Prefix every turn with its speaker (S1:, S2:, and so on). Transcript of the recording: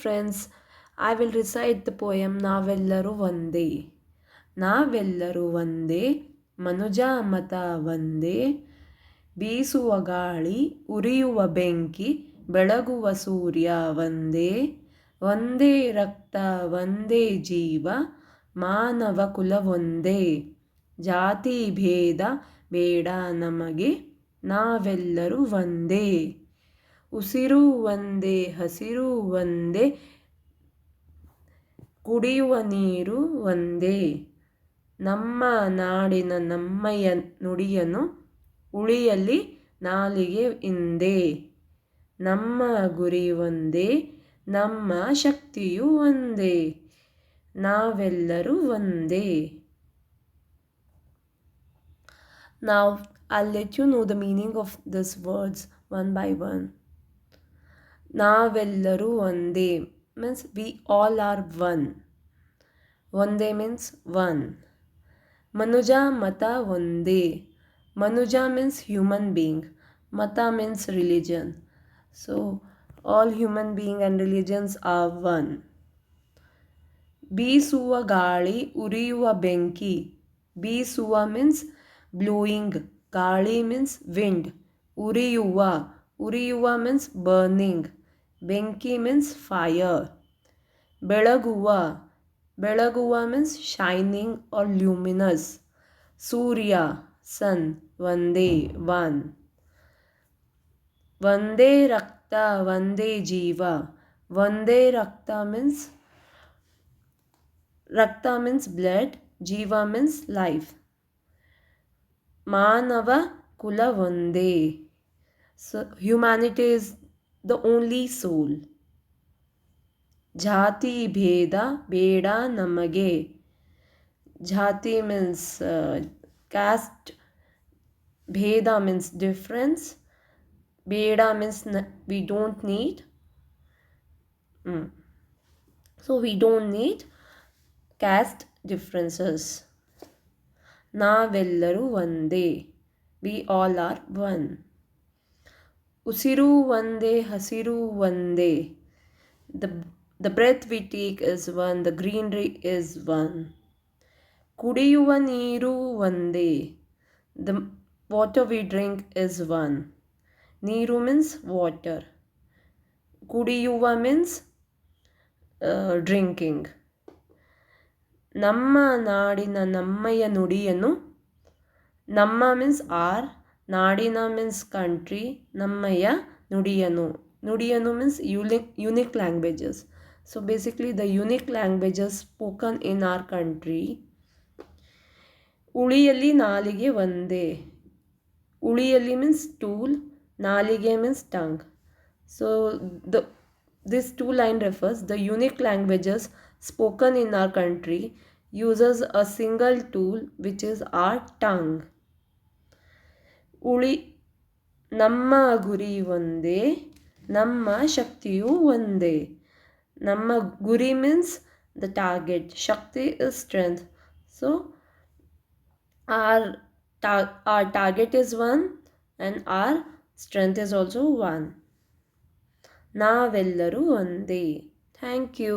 S1: friends, I will recite the poem ನಾವೆಲ್ಲರೂ ಒಂದೇ. ನಾವೆಲ್ಲರೂ ಒಂದೇ, ಮನುಜ ಮತ ಒಂದೇ, ಬೀಸುವ ಗಾಳಿ ಉರಿಯುವ ಬೆಂಕಿ ಬೆಳಗುವ ಸೂರ್ಯ ಒಂದೇ, ಒಂದೇ ರಕ್ತ ಒಂದೇ ಜೀವ ಮಾನವ ಕುಲ ಒಂದೇ, ಜಾತಿ ಭೇದ ಬೇಡ ನಮಗೆ ನಾವೆಲ್ಲರೂ ಒಂದೇ, ಉಸಿರು ಒಂದೇ ಹಸಿರು ಒಂದೇ ಕುಡಿಯುವ ನೀರು ಒಂದೇ, ನಮ್ಮ ನಾಡಿನ ನಮ್ಮಯ ನುಡಿಯನ್ನು ಉಳಿಯಲಿ ನಾಲಿಗೆ ಇಂದೇ, ನಮ್ಮ ಗುರಿ ಒಂದೇ ನಮ್ಮ ಶಕ್ತಿಯು ಒಂದೇ, ನಾವೆಲ್ಲರೂ ಒಂದೇ. Now I'll let you know the meaning of these words one by one. ನಾವೆಲ್ಲರೂ ಒಂದೇ means we all are one. ಒಂದೇ means one. ಮನುಜ ಮತ ಒಂದೇ. Manuja means human being. Mata means religion. So all human being and religions are one. ಬೀಸುವ ಗಾಳಿ ಉರಿಯುವ ಬೆಂಕಿ. ಬೀಸುವ means blowing. ಗಾಳಿ means wind. ಉರಿಯುವ. ಉರಿಯುವ means burning. ಬೆಂಕಿ means fire. ಬೆಳಗುವ. ಬೆಳಗುವ means shining or luminous. Surya sun. ಒಂದೇ one. ಒಂದೇ ರಕ್ತ ಒಂದೇ ಜೀವ. ಒಂದೇ ರಕ್ತ means blood. ಜೀವ means life. ಮಾನವ ಕುಲ ಒಂದೇ. So humanity is the only soul. ಜಾತಿ ಭೇದ ಬೇಡ ನಮಗೆ. ಜಾತಿ means caste. Bheda means difference. Beda means we don't need. So we don't need caste differences. ನಾವೆಲ್ಲರೂ ಒಂದೇ. We all are one. ಉಸಿರು ಒಂದೇ ಹಸಿರು ಒಂದೇ. The breath we take is one. The greenery is one. ಕುಡಿಯುವ ನೀರು ಒಂದೇ. The water we drink is one. ನೀರು means water. ಕುಡಿಯುವ means drinking. ನಮ್ಮ ನಾಡಿನ ನಮ್ಮಯ ನುಡಿಯನ್ನು. ನಮ್ಮ means our. ನಾಡಿನ means country. ನಮ್ಮಯ ನುಡಿಯನ್ನು. ನುಡಿಯನ್ನು means unique languages. So basically the unique languages spoken in our country. ಉಳಿಯಲಿ ನಾಲಿಗೆ ಒಂದೇ. ಉಳಿಯಲಿ means tool. ನಾಲಿಗೆ means tongue. So this two line refers the unique languages spoken in our country uses a single tool which is our tongue. ನಮ್ಮ ಗುರಿ ಒಂದೇ ನಮ್ಮ ಶಕ್ತಿಯು ಒಂದೇ. ನಮ್ಮ ಗುರಿ means the target. Shakti is strength. So our target is one and our strength is also one. ನಾವೆಲ್ಲರೂ ಒಂದೇ. Thank you.